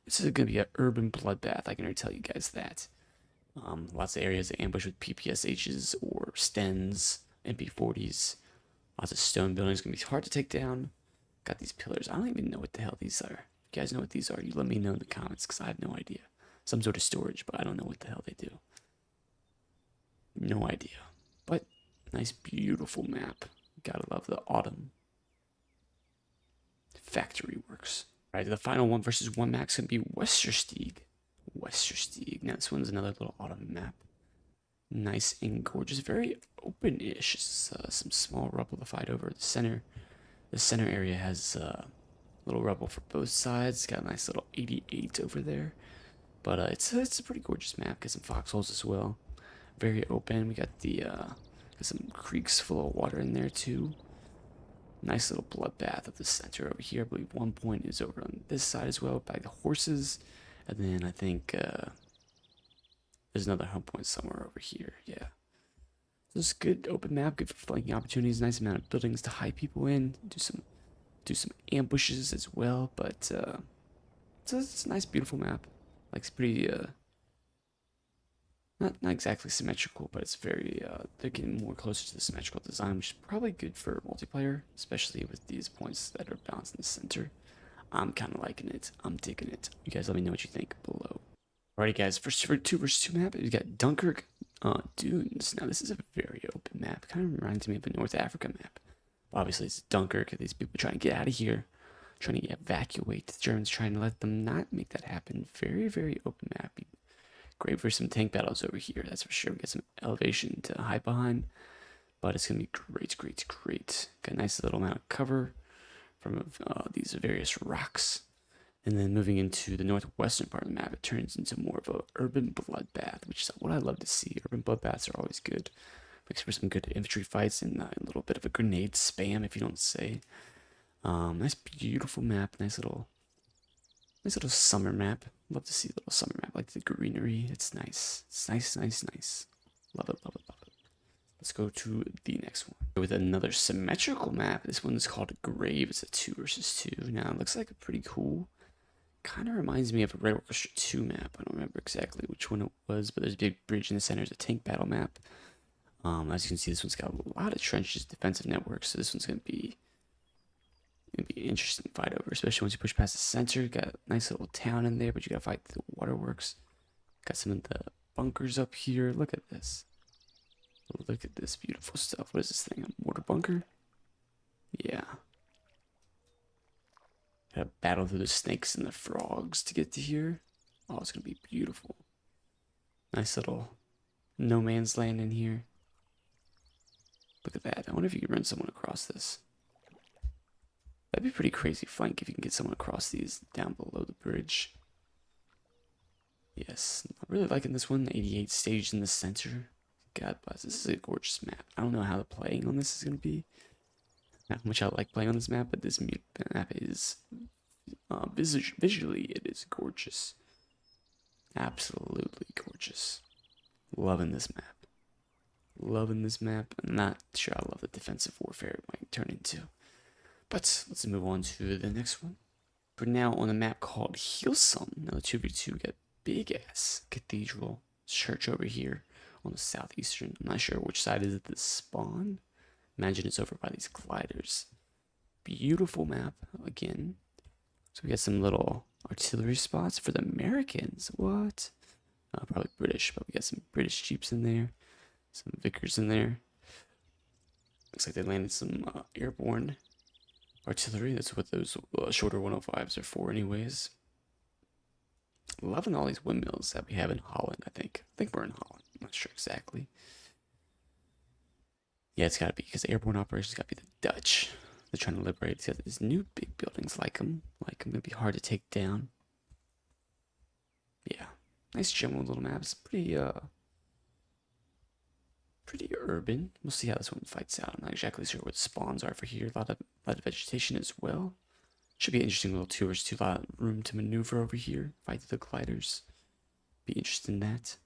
This is going to be an urban bloodbath, I can already tell you guys that. Lots of areas to ambush with PPSHs or Stens, MP40s. Lots of stone buildings. Going to be hard to take down. Got these pillars. I don't even know what the hell these are. If you guys know what these are, you let me know in the comments, because I have no idea. Some sort of storage, but I don't know what the hell they do. No idea. But nice, beautiful map. Gotta love the autumn. Factory works. All right, the final 1v1 map's going to be Westerstieg. Now this one's another little autumn map. Nice and gorgeous, very open-ish. Some small rubble to fight over. The center area has a little rubble for both sides. Got a nice little 88 over there, but it's a pretty gorgeous map. Got some foxholes as well. Very open. We got got some creeks full of water in there too. Nice little bloodbath of the center over here. I believe one point is over on this side as well by the horses. And then I think there's another home point somewhere over here. Yeah. So it's a good open map, good for flanking opportunities, nice amount of buildings to hide people in, do some ambushes as well, but it's a nice, beautiful map. Like, it's pretty not exactly symmetrical, but it's very they're getting more closer to the symmetrical design, which is probably good for multiplayer, especially with these points that are balanced in the center. I'm kind of liking it. I'm digging it. You guys let me know what you think below. Alright guys, first for 2v2 map, we got Dunkirk Dunes. Now this is a very open map. Kind of reminds me of a North Africa map. Obviously it's Dunkirk. These people trying to get out of here, trying to evacuate. The Germans trying to let them not make that happen. Very, very open map. Great for some tank battles over here, that's for sure. We get some elevation to hide behind, but it's gonna be great. Got a nice little amount of cover from these various rocks. And then moving into the northwestern part of the map, it turns into more of a urban bloodbath, which is what I love to see. Urban bloodbaths are always good. Makes for some good infantry fights and a little bit of a grenade spam, if you don't say. Nice, beautiful map. Nice little summer map. Love to see a little summer map, like the greenery. It's nice. It's nice. Love it. Let's go to the next one with another symmetrical map. This one is called Grave. It's a 2 versus 2. Now it looks like a pretty cool. Kind of reminds me of a Red Orchestra 2 map. I don't remember exactly which one it was, but there's a big bridge in the center. It's a tank battle map. As you can see, this one's got a lot of trenches, defensive networks. So this one's gonna be an interesting fight over, especially once you push past the center. Got a nice little town in there, but you gotta fight the waterworks. Got some of the bunkers up here. Look at this. Look at this beautiful stuff. What is this thing? A mortar bunker? Yeah. Gotta battle through the snakes and the frogs to get to here. Oh, it's gonna be beautiful. Nice little no man's land in here. Look at that. I wonder if you can run someone across this. That'd be pretty crazy flank if you can get someone across these down below the bridge. Yes, I'm really liking this one. 88 staged in the center. God bless. This is a gorgeous map. I don't know how the playing on this is going to be. Not how much I like playing on this map, but this map is visually, it is gorgeous. Absolutely gorgeous. Loving this map. Loving this map. I'm not sure I love the defensive warfare it might turn into. But let's move on to the next one. We're now on a map called Hillsong. Now the 2v2, we got big ass cathedral church over here on the southeastern. I'm not sure which side is it this spawn. Imagine it's over by these gliders. Beautiful map again. So we got some little artillery spots for the Americans. What? Probably British, but we got some British jeeps in there. Some Vickers in there. Looks like they landed some airborne artillery. That's what those shorter 105s are for anyways. Loving all these windmills that we have in Holland, I think. I think we're in Holland. I'm not sure exactly. Yeah, it's gotta be, because airborne operations gotta be the Dutch. They're trying to liberate these new big buildings like them. Like them, gonna be hard to take down. Yeah. Nice general little maps. Pretty urban. We'll see how this one fights out. I'm not exactly sure what spawns are for here. A lot of vegetation as well. Should be an interesting little tour. There's a lot of room to maneuver over here. Fight the gliders. Be interested in that.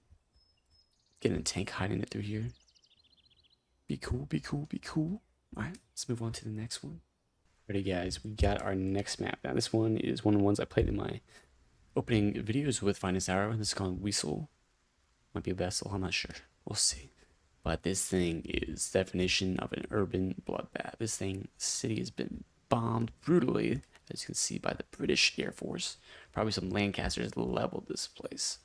Getting a tank hiding it through here. Be cool, be cool, be cool. Alright, let's move on to the next one. Alrighty guys, we got our next map. Now this one is one of the ones I played in my opening videos with Finest Arrow. This is called Weasel. Might be a vessel, I'm not sure. We'll see. But this thing is definition of an urban bloodbath. This city has been bombed brutally, as you can see, by the British Air Force. Probably some Lancasters leveled this place.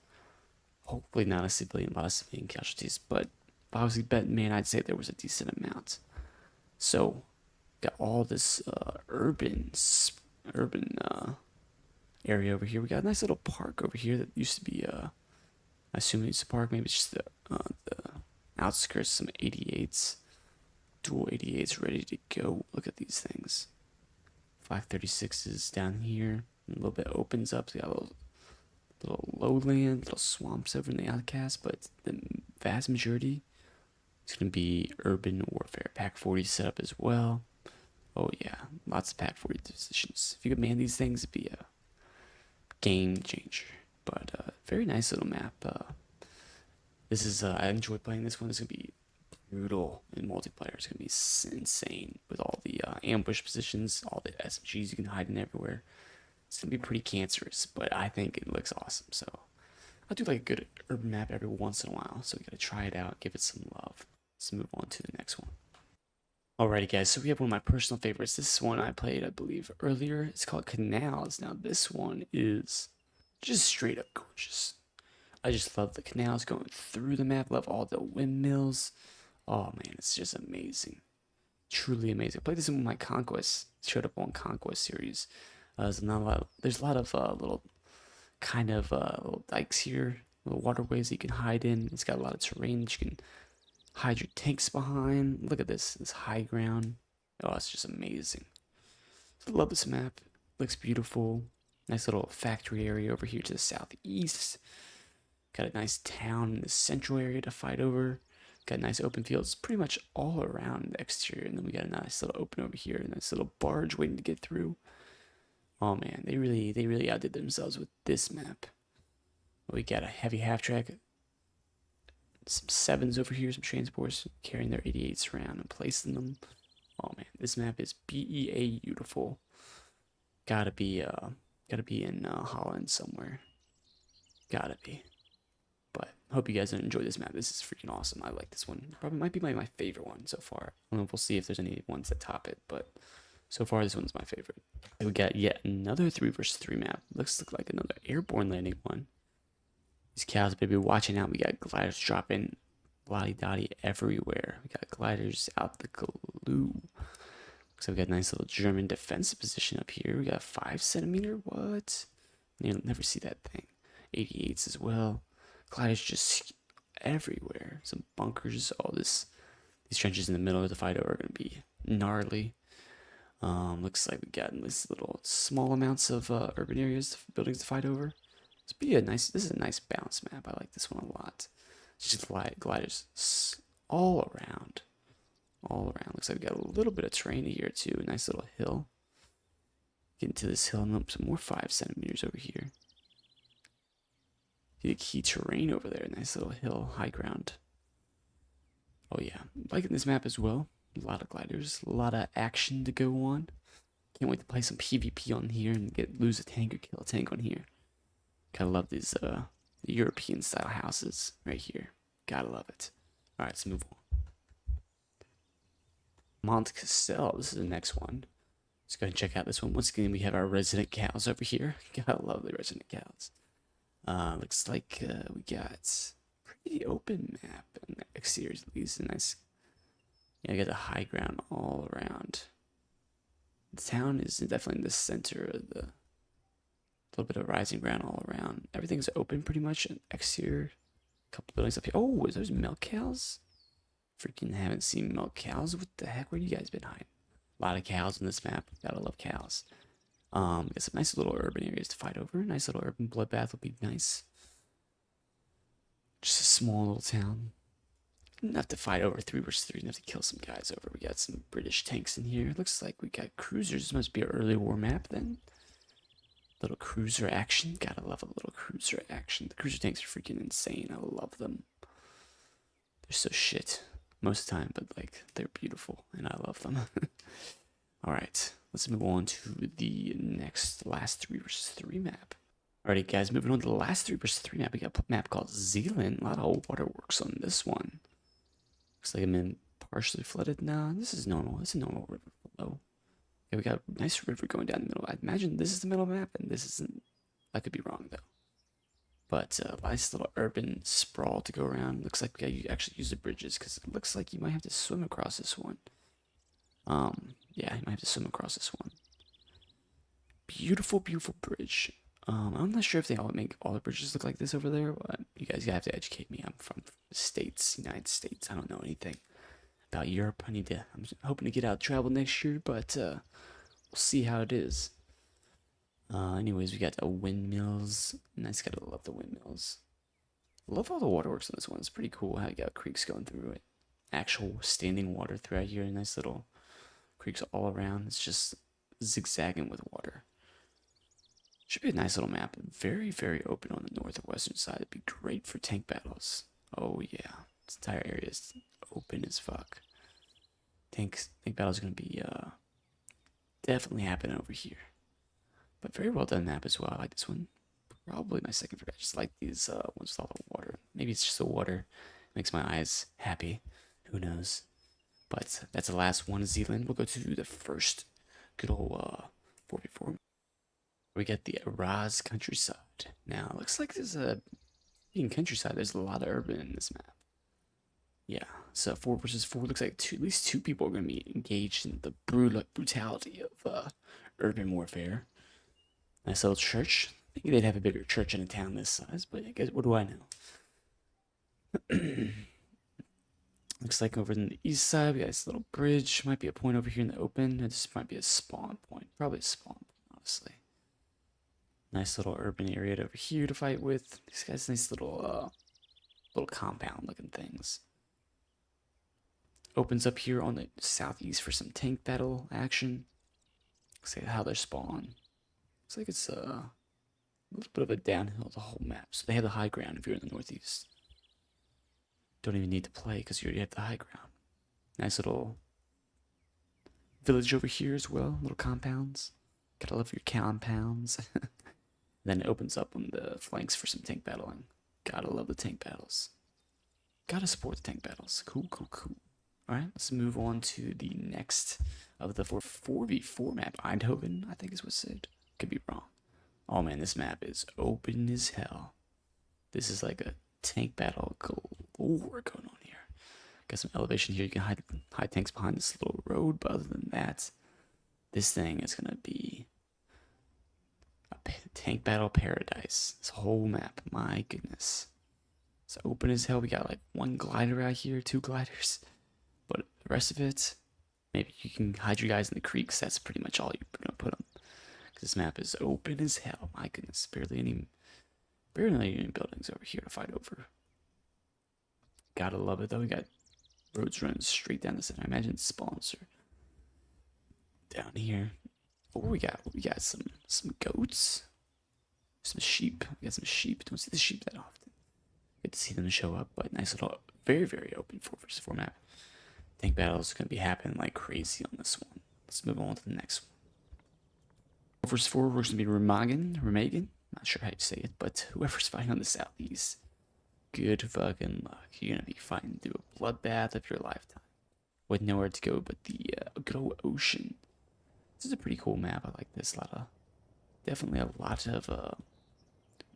Hopefully not a lot of civilian casualties, but if I was a bet man, I'd say there was a decent amount. So, got all this urban area over here. We got a nice little park over here that used to be I assume it's a park. Maybe it's just the outskirts. Some 88s, dual 88s ready to go. Look at these things. Flak 36s down here. A little bit opens up. We got a little lowland, little swamps over in the outcast, but the vast majority is going to be urban warfare. Pack 40 set up as well. Oh yeah, lots of Pack 40 positions. If you could man these things, it'd be a game changer. But very nice little map. This is I enjoy playing this one. It's gonna be brutal in multiplayer. It's gonna be insane with all the ambush positions, all the SMGs you can hide in everywhere. It's gonna be pretty cancerous, but I think it looks awesome. So I'll do like a good urban map every once in a while. So we gotta try it out, give it some love. Let's move on to the next one. Alrighty guys, so we have one of my personal favorites. This one I played, I believe, earlier. It's called Canals. Now this one is just straight up gorgeous. I just love the canals going through the map. Love all the windmills. Oh man, it's just amazing. Truly amazing. I played this in my Conquest. It showed up on Conquest series. There's a lot of little kind of little dikes here, little waterways that you can hide in. It's got a lot of terrain that you can hide your tanks behind. Look at this high ground. Oh, it's just amazing. I love this map. Looks beautiful. Nice little factory area over here to the southeast. Got a nice town in the central area to fight over. Got nice open fields pretty much all around the exterior. And then we got a nice little open over here. A nice little barge waiting to get through. Oh man, they really outdid themselves with this map. We got a heavy half-track. Some 7s over here, some transports carrying their 88s around and placing them. Oh man, this map is beautiful. Gotta be in Holland somewhere. Gotta be. But hope you guys enjoy this map. This is freaking awesome. I like this one. Probably might be my favorite one so far. I don't know if we'll see if there's any ones that top it, but so far this one's my favorite. We got yet another 3 versus 3 map. Looks like another airborne landing one. These cows better be watching out. We got gliders dropping lottie dottie everywhere. We got gliders out the glue. So we got a nice little German defensive position up here. We got 5 centimeter. What? You'll never see that thing. 88s as well. Gliders just everywhere. Some bunkers. All this. These trenches in the middle of the fight are going to be gnarly. Looks like we got this little small amounts of urban areas, buildings to fight over. This is a nice balance map. I like this one a lot. It's just gliders all around. All around. Looks like we got a little bit of terrain here too. A nice little hill. Get into this hill and up some more 5 centimeters over here. See the key terrain over there. Nice little hill, high ground. Oh yeah, liking this map as well. A lot of gliders, a lot of action to go on. Can't wait to play some PvP on here and lose a tank or kill a tank on here. Gotta love these European style houses right here. Gotta love it. Alright, let's move on. Mont Castell, this is the next one. Let's go ahead and check out this one. Once again, we have our resident cows over here. Gotta love the resident cows. Looks like we got pretty open map in the exterior, at least. Nice. Yeah, I got the high ground all around. The town is definitely in the center of the little bit of rising ground all around. Everything's open pretty much. An exterior, a couple buildings up here. Oh, is those milk cows? Freaking haven't seen milk cows. What the heck? Where you guys been hiding? A lot of cows on this map. Gotta love cows. Got some nice little urban areas to fight over. Nice little urban bloodbath will be nice. Just a small little town. Enough to fight over 3 versus 3. Enough to kill some guys over. We got some British tanks in here. Looks like we got cruisers. This must be an early war map then. Little cruiser action. Gotta love a little cruiser action. The cruiser tanks are freaking insane. I love them. They're so shit most of the time, but like they're beautiful and I love them. Alright, let's move on to the last 3 versus 3 map. Alrighty guys, moving on to the last 3 versus 3 map. We got a map called Zealand. A lot of waterworks on this one. Looks like I'm in partially flooded. Nah, this is normal. It's a normal river flow. Okay, we got a nice river going down the middle. I imagine this is the middle map and this isn't. I could be wrong though. But nice little urban sprawl to go around. Looks like you actually use the bridges because it looks like you might have to swim across this one. Yeah, you might have to swim across this one. Beautiful, beautiful bridge. I'm not sure if they all make all the bridges look like this over there, but you guys have to educate me. I'm from the States, United States. I don't know anything about Europe. I'm hoping to get out travel next year, but we'll see how it is. Anyways, we got the windmills. Nice, gotta love the windmills. Love all the waterworks on this one. It's pretty cool how you got creeks going through it. Actual standing water throughout here. Nice little creeks all around. It's just zigzagging with water. Should be a nice little map. Very, very open on the north or western side. It'd be great for tank battles. Oh yeah, this entire area is open as fuck. Tank battles are gonna be definitely happening over here. But very well done map as well. I like this one. Probably my second favorite. I just like these ones with all the water. Maybe it's just the water. Makes my eyes happy. Who knows? But that's the last one, Zealand. We'll go to the first good old 4v4. We get the Raz countryside. Now, it looks like being countryside, there's a lot of urban in this map. Yeah, so 4 versus 4 looks like at least 2 people are going to be engaged in the brutality of urban warfare. Nice little church. I think they'd have a bigger church in a town this size, but I guess what do I know? Looks like over in the east side, we got this little bridge. Might be a point over here in the open. This might be a spawn point. Probably a spawn point, honestly. Nice little urban area over here to fight with. These guys, nice little compound looking things. Opens up here on the southeast for some tank battle action. Looks like how they're spawn. Looks like it's a little bit of a downhill the whole map. So they have the high ground if you're in the northeast. Don't even need to play because you already have the high ground. Nice little village over here as well. Little compounds. Gotta love your compounds. Then it opens up on the flanks for some tank battling. Gotta love the tank battles. Gotta support the tank battles. Cool, cool, cool. Alright, let's move on to the next of the 4v4 map. Eindhoven, I think is what's said. Could be wrong. Oh man, this map is open as hell. This is like a tank battle galore going on here. Got some elevation here. You can hide tanks behind this little road, but other than that, This thing is gonna be a tank battle paradise. This whole map, my goodness. It's open as hell. We got like one glider out here, two gliders. But the rest of it, maybe you can hide your guys in the creeks. That's pretty much all you're gonna put them. Because this map is open as hell. My goodness, barely any buildings over here to fight over. Gotta love it though. We got roads running straight down the center. I imagine spawns are down here. Oh, we got some goats, some sheep. We got some sheep. Don't see the sheep that often. Good to see them show up. But nice little, very open 4v4 map. Tank battles gonna be happening like crazy on this one. Let's move on to the next one. 4v4, we're gonna be Remagen. Not sure how you say it, but whoever's fighting on the southeast, good fucking luck. You're gonna be fighting through a bloodbath of your lifetime, with nowhere to go but the good old ocean. This is a pretty cool map. I like this. Definitely a lot of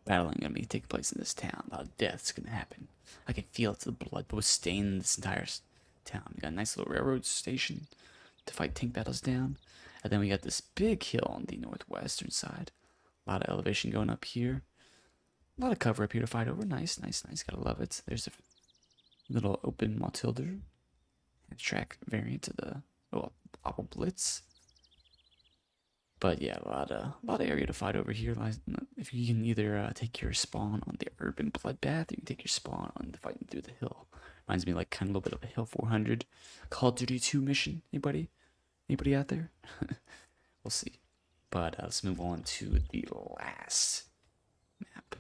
battling gonna be taking place in this town. A lot of deaths gonna happen. I can feel it. The blood was staining this entire town. We got a nice little railroad station to fight tank battles down, and then we got this big hill on the northwestern side. A lot of elevation going up here. A lot of cover up here to fight over. Nice. Gotta love it. There's a little open Matilda track variant to the Apple Blitz. But yeah, a lot of area to fight over here. If you can either take your spawn on the urban bloodbath, or you can take your spawn on the fighting through the hill. Reminds me like kind of a little bit of a Hill 400 Call of Duty 2 mission. Anybody out there? We'll see. But let's move on to the last map.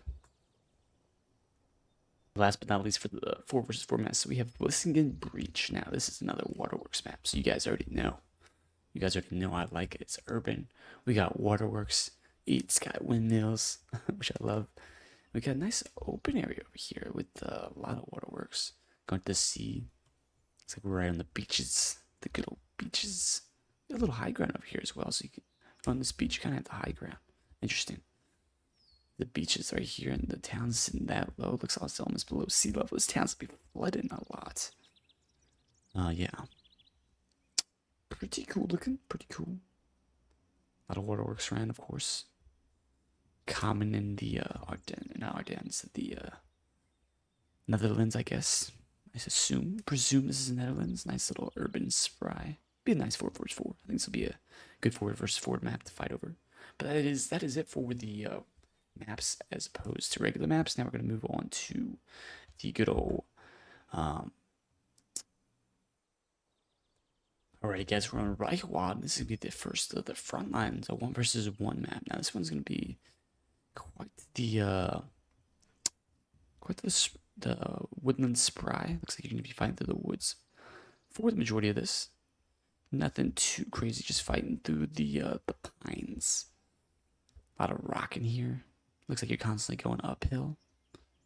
Last but not least for the 4v4 map, so we have Blissingen Breach. Now this is another waterworks map, so you guys already know. I like it. It's urban. We got waterworks. It's got windmills, which I love. We got a nice open area over here with a lot of waterworks. Going to the sea. It's like we're right on the beaches. The good old beaches. Got a little high ground over here as well, so you can on this beach you kind of have the high ground. Interesting. The beaches right here and the town's sitting that low. Looks like it's almost below sea level. This town's be flooding a lot. Yeah. Pretty cool looking. Pretty cool. A lot of waterworks around, of course. Common in the Ardennes, the Netherlands, I guess. Presume this is the Netherlands. Nice little urban spry. Be a nice 4v4. I think this will be a good 4v4 map to fight over. But that is it for the maps as opposed to regular maps. Now we're gonna move on to the good old. Alright guys, we're on Reichwald. This is gonna be the first of the Frontlines, a 1v1 map. Now this one's gonna be quite the woodland spry. Looks like you're gonna be fighting through the woods for the majority of this. Nothing too crazy, just fighting through the pines. A lot of rock in here. Looks like you're constantly going uphill.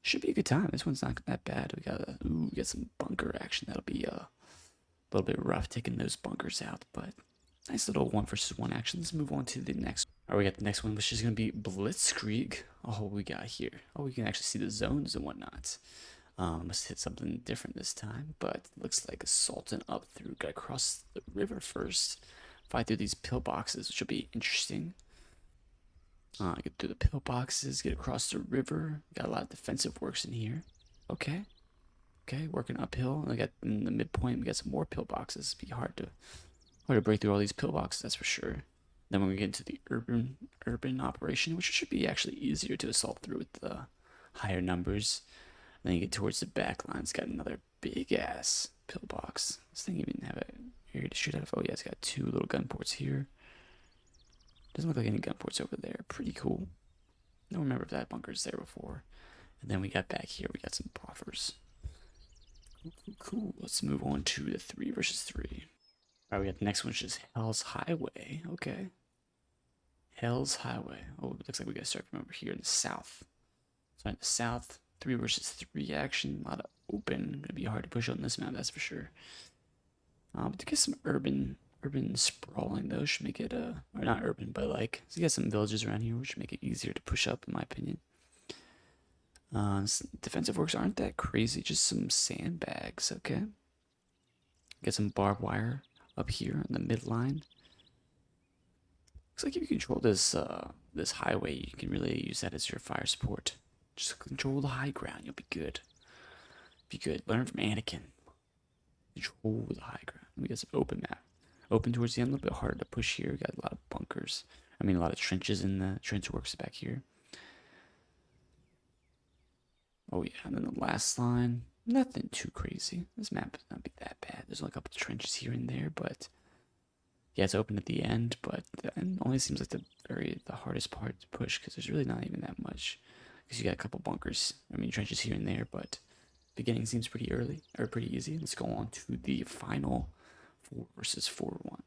Should be a good time. This one's not that bad. We got some bunker action. That'll be a little bit rough taking those bunkers out, but nice little 1v1 action. Let's move on to the next. All right, we got the next one, which is gonna be Blitzkrieg. Oh, we got here. Oh, we can actually see the zones and whatnot. Must hit something different this time, but looks like assaulting up through. Gotta cross the river first. Fight through these pillboxes, which will be interesting. Get through the pillboxes, get across the river. Got a lot of defensive works in here. Okay, working uphill. And I got in the midpoint. We got some more pillboxes. Be hard to break through all these pillboxes, that's for sure. Then when we get into the urban operation, which should be actually easier to assault through with the higher numbers. Then you get towards the back line. It's got another big ass pillbox. This thing even have an area to shoot out of. Oh yeah, it's got two little gun ports here. Doesn't look like any gun ports over there. Pretty cool. Don't remember if that bunker's there before. And then we got back here. We got some buffers. Cool. Let's move on to the 3v3. Alright, we got the next one, which is Hell's Highway. Okay. Hell's Highway. Oh, it looks like we gotta start from over here in the south. So in the south, 3v3 action. A lot of open. Gonna be hard to push on this map, that's for sure. But to get some urban sprawling though, should make it or not urban, but like, so you got some villages around here, which should make it easier to push up, in my opinion. Defensive works aren't that crazy, just some sandbags. Okay. Get some barbed wire up here in the midline. Looks like if you control this highway, you can really use that as your fire support. Just control the high ground, you'll be good. Be good. Learn from Anakin. Control the high ground. We got some open map. Open towards the end, a little bit harder to push here. We got a lot of bunkers. I mean, a lot of trenches in the trench works back here. Oh yeah, and then the last line, nothing too crazy. This map is not be that bad. There's like a couple of trenches here and there, but yeah, it's open at the end. But the end only seems like the hardest part to push because there's really not even that much. Because you got a couple bunkers. I mean, trenches here and there, but beginning seems pretty early or pretty easy. Let's go on to the final 4 versus 4-1.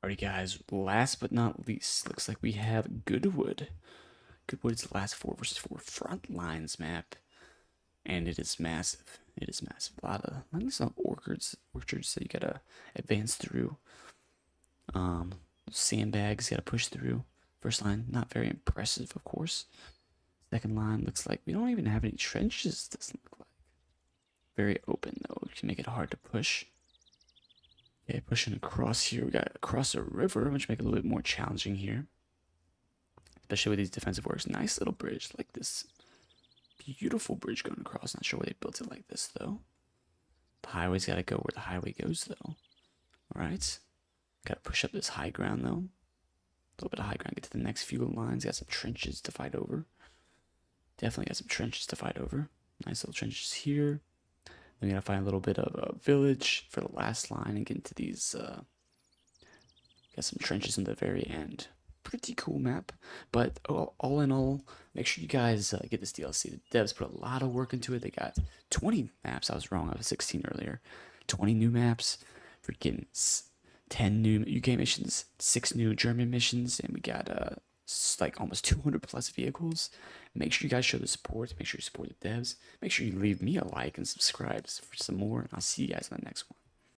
Alrighty, guys. Last but not least, looks like we have Goodwood. Goodwood's the last 4 versus 4 Frontlines map, and it is massive. It is massive. A lot of some orchards that you gotta advance through. Sandbags you gotta push through. First line, not very impressive, of course. Second line looks like we don't even have any trenches. Doesn't look like. Very open though, which can make it hard to push. Okay, pushing across here. We got across a river, which make it a little bit more challenging here. Especially with these defensive works. Nice little bridge, like this beautiful bridge going across. Not sure why they built it like this though. The highway's got to go where the highway goes though. Alright. Got to push up this high ground though. A little bit of high ground, get to the next few lines. Got some trenches to fight over. Definitely got some trenches to fight over. Nice little trenches here. Then we gotta find a little bit of a village for the last line and get into these. Got some trenches in the very end. Pretty cool map, but all in all, make sure you guys get this DLC. The devs put a lot of work into it. They got 20 maps. I was wrong. I was 16 earlier. 20 new maps. Freaking 10 new UK missions, 6 new German missions, and we got like almost 200 plus vehicles. Make sure you guys show the support. Make sure you support the devs. Make sure you leave me a like and subscribe for some more, and I'll see you guys on the next one.